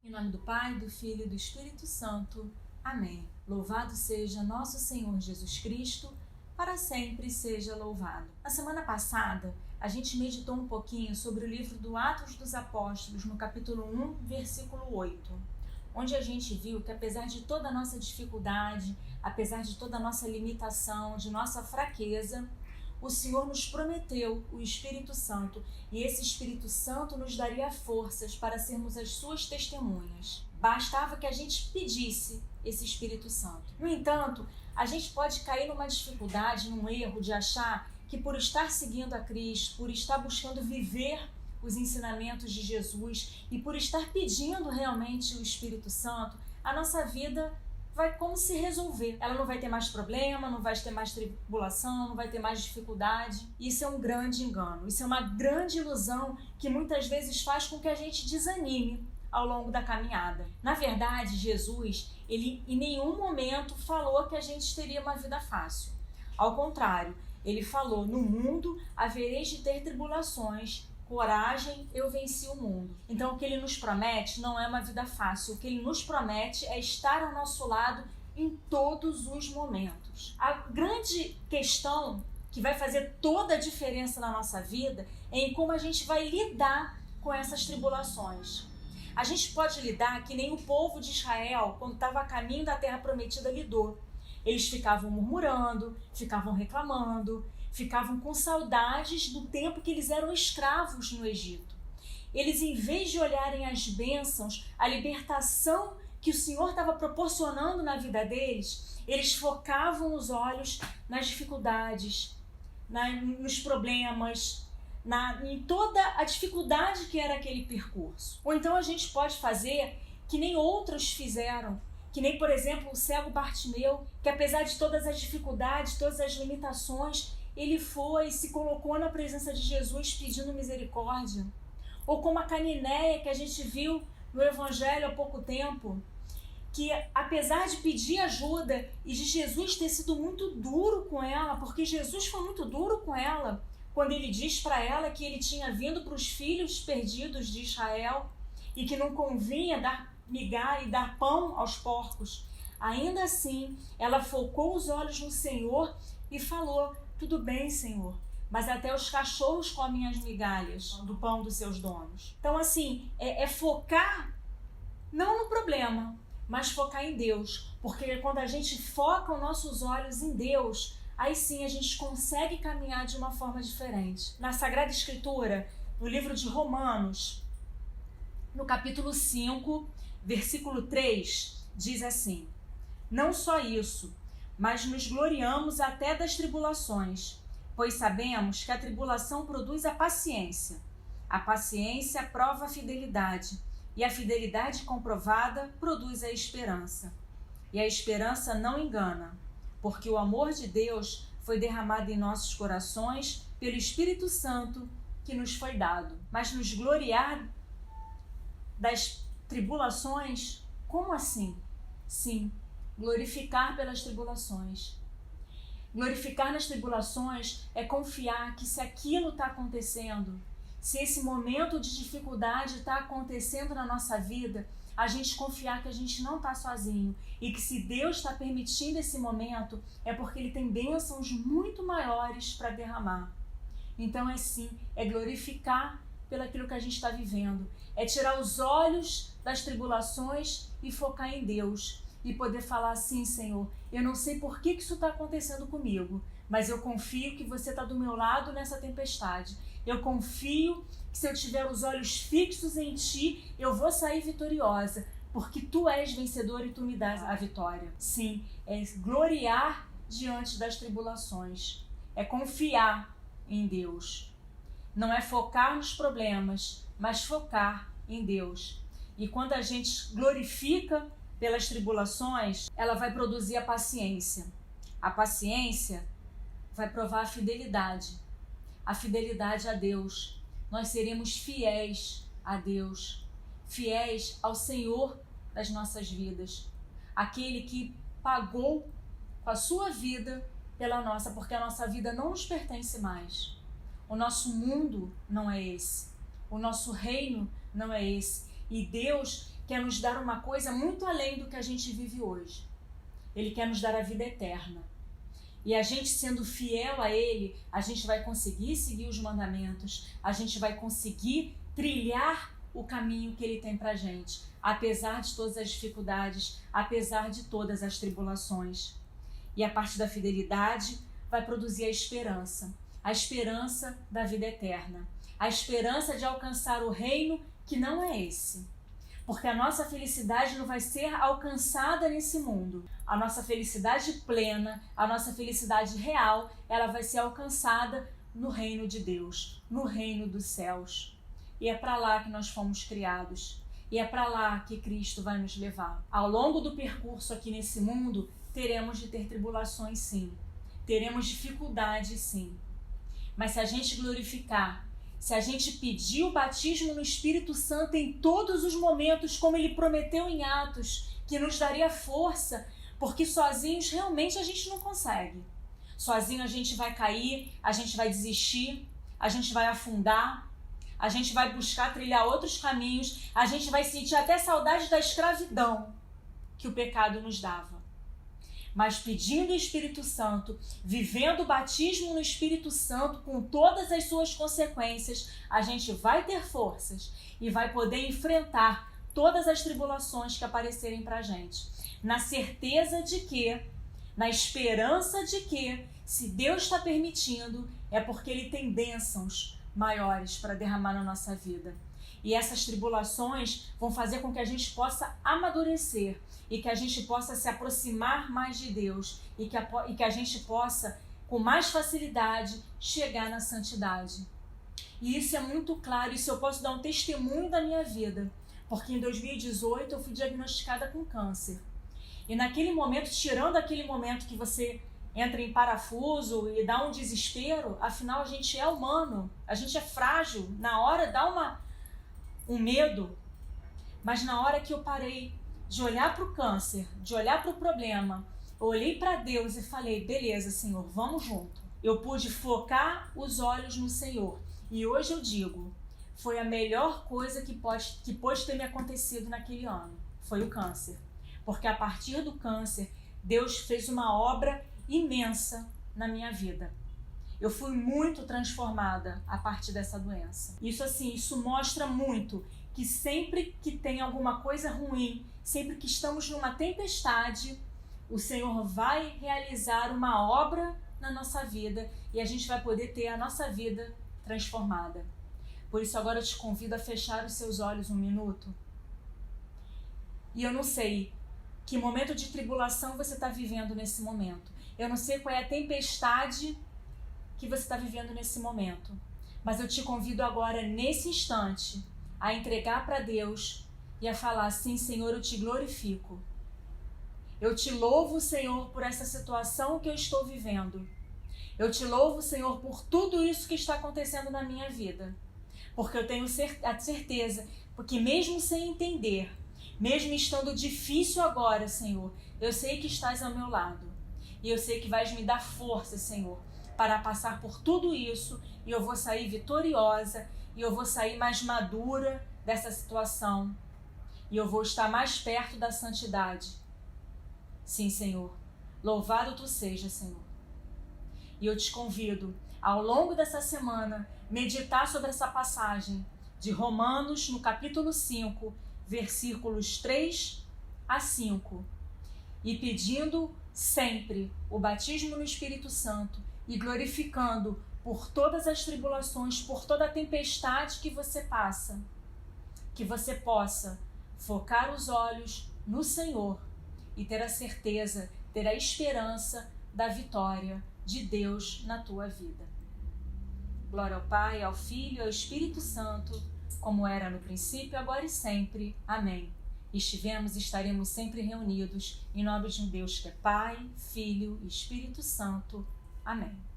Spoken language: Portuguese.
Em nome do Pai, do Filho e do Espírito Santo. Amém. Louvado seja nosso Senhor Jesus Cristo, para sempre seja louvado. Na semana passada, a gente meditou um pouquinho sobre o livro do Atos dos Apóstolos, no capítulo 1, versículo 8, onde a gente viu que apesar de toda a nossa dificuldade, apesar de toda a nossa limitação, de nossa fraqueza, o Senhor nos prometeu o Espírito Santo, e esse Espírito Santo nos daria forças para sermos as suas testemunhas. Bastava que a gente pedisse esse Espírito Santo. No entanto, a gente pode cair numa dificuldade, num erro de achar que por estar seguindo a Cristo, por estar buscando viver os ensinamentos de Jesus e por estar pedindo realmente o Espírito Santo, a nossa vida vai como se resolver. Ela não vai ter mais problema, não vai ter mais tribulação, não vai ter mais dificuldade. Isso é um grande engano, isso é uma grande ilusão que muitas vezes faz com que a gente desanime ao longo da caminhada. Na verdade, Jesus, ele em nenhum momento falou que a gente teria uma vida fácil. Ao contrário, ele falou: no mundo havereis de ter tribulações, coragem, eu venci o mundo. Então o que ele nos promete não é uma vida fácil, o que ele nos promete é estar ao nosso lado em todos os momentos. A grande questão que vai fazer toda a diferença na nossa vida é em como a gente vai lidar com essas tribulações. A gente pode lidar que nem o povo de Israel, quando estava a caminho da terra prometida, lidou. Eles ficavam murmurando, ficavam reclamando, ficavam com saudades do tempo que eles eram escravos no Egito. Eles, em vez de olharem as bênçãos, a libertação que o Senhor estava proporcionando na vida deles, eles focavam os olhos nas dificuldades, nos problemas, em toda a dificuldade que era aquele percurso. Ou então a gente pode fazer que nem outros fizeram, que nem, por exemplo, o cego Bartimeu, que apesar de todas as dificuldades, todas as limitações, ele foi e se colocou na presença de Jesus pedindo misericórdia. Ou como a Cananeia, que a gente viu no Evangelho há pouco tempo, que apesar de pedir ajuda e de Jesus ter sido muito duro com ela, porque Jesus foi muito duro com ela, quando ele diz para ela que ele tinha vindo para os filhos perdidos de Israel e que não convinha dar migalha e dar pão aos porcos. Ainda assim, ela focou os olhos no Senhor e falou: tudo bem, Senhor, mas até os cachorros comem as migalhas do pão dos seus donos. Então, assim, é focar não no problema, mas focar em Deus. Porque quando a gente foca os nossos olhos em Deus, aí sim a gente consegue caminhar de uma forma diferente. Na Sagrada Escritura, no livro de Romanos, no capítulo 5, versículo 3, diz assim: não só isso, mas nos gloriamos até das tribulações, pois sabemos que a tribulação produz a paciência prova a fidelidade, e a fidelidade comprovada produz a esperança. E a esperança não engana, porque o amor de Deus foi derramado em nossos corações pelo Espírito Santo que nos foi dado. Mas nos gloriar das tribulações, como assim? Sim, glorificar pelas tribulações. Glorificar nas tribulações é confiar que se aquilo está acontecendo, se esse momento de dificuldade está acontecendo na nossa vida, a gente confiar que a gente não está sozinho e que se Deus está permitindo esse momento é porque Ele tem bênçãos muito maiores para derramar. Então é glorificar pelaquilo que a gente está vivendo, é tirar os olhos das tribulações e focar em Deus. E poder falar assim: Senhor, eu não sei por que isso está acontecendo comigo, mas eu confio que você está do meu lado nessa tempestade. Eu confio que se eu tiver os olhos fixos em Ti, eu vou sair vitoriosa, porque Tu és vencedor e Tu me dás a vitória. Sim, é gloriar diante das tribulações, é confiar em Deus. Não é focar nos problemas, mas focar em Deus. E quando a gente glorifica pelas tribulações, ela vai produzir a paciência. A paciência vai provar a fidelidade a Deus. Nós seremos fiéis a Deus, fiéis ao Senhor das nossas vidas, aquele que pagou com a sua vida pela nossa, porque a nossa vida não nos pertence mais. O nosso mundo não é esse, o nosso reino não é esse. E Deus, quer nos dar uma coisa muito além do que a gente vive hoje. Ele quer nos dar a vida eterna. E a gente sendo fiel a Ele, a gente vai conseguir seguir os mandamentos, a gente vai conseguir trilhar o caminho que Ele tem pra gente, apesar de todas as dificuldades, apesar de todas as tribulações. E a partir da fidelidade vai produzir a esperança da vida eterna, a esperança de alcançar o reino que não é esse. Porque a nossa felicidade não vai ser alcançada nesse mundo. A nossa felicidade plena, a nossa felicidade real, ela vai ser alcançada no reino de Deus, no reino dos céus. E é para lá que nós fomos criados. E é para lá que Cristo vai nos levar. Ao longo do percurso aqui nesse mundo, teremos de ter tribulações, sim. Teremos dificuldades, sim. Mas se a gente glorificar, se a gente pedir o batismo no Espírito Santo em todos os momentos, como Ele prometeu em Atos, que nos daria força, porque sozinhos realmente a gente não consegue. Sozinho a gente vai cair, a gente vai desistir, a gente vai afundar, a gente vai buscar trilhar outros caminhos, a gente vai sentir até saudade da escravidão que o pecado nos dava. Mas pedindo o Espírito Santo, vivendo o batismo no Espírito Santo com todas as suas consequências, a gente vai ter forças e vai poder enfrentar todas as tribulações que aparecerem para a gente. Na certeza de que, na esperança de que, se Deus está permitindo, é porque Ele tem bênçãos maiores para derramar na nossa vida. E essas tribulações vão fazer com que a gente possa amadurecer e que a gente possa se aproximar mais de Deus e que a gente possa, com mais facilidade, chegar na santidade. E isso é muito claro, isso eu posso dar um testemunho da minha vida, porque em 2018 eu fui diagnosticada com câncer. E naquele momento, tirando aquele momento que você entra em parafuso e dá um desespero, afinal a gente é humano, a gente é frágil, na hora dá um medo, mas na hora que eu parei de olhar para o câncer, de olhar para o problema, eu olhei para Deus e falei, beleza, Senhor, vamos junto. Eu pude focar os olhos no Senhor. E hoje eu digo, foi a melhor coisa que pode ter me acontecido naquele ano, foi o câncer. Porque a partir do câncer, Deus fez uma obra imensa na minha vida. Eu fui muito transformada a partir dessa doença. Isso mostra muito que sempre que tem alguma coisa ruim, sempre que estamos numa tempestade, o Senhor vai realizar uma obra na nossa vida e a gente vai poder ter a nossa vida transformada. Por isso agora eu te convido a fechar os seus olhos um minuto. E eu não sei que momento de tribulação você está vivendo nesse momento. Eu não sei qual é a tempestade que você está vivendo nesse momento. Mas eu te convido agora, nesse instante, a entregar para Deus e a falar, sim, Senhor, eu te glorifico. Eu te louvo, Senhor, por essa situação que eu estou vivendo. Eu te louvo, Senhor, por tudo isso que está acontecendo na minha vida. Porque eu tenho a certeza, porque mesmo sem entender, mesmo estando difícil agora, Senhor, eu sei que estás ao meu lado. E eu sei que vais me dar força, Senhor, para passar por tudo isso, e eu vou sair vitoriosa, e eu vou sair mais madura dessa situação, e eu vou estar mais perto da santidade. Sim, Senhor, louvado Tu seja, Senhor. E eu te convido, ao longo dessa semana, meditar sobre essa passagem de Romanos, no capítulo 5, versículos 3 a 5, e pedindo sempre o batismo no Espírito Santo e glorificando por todas as tribulações, por toda a tempestade que você passa, que você possa focar os olhos no Senhor e ter a certeza, ter a esperança da vitória de Deus na tua vida. Glória ao Pai, ao Filho e ao Espírito Santo, como era no princípio, agora e sempre. Amém. Estivemos e estaremos sempre reunidos em nome de um Deus que é Pai, Filho e Espírito Santo. Amém.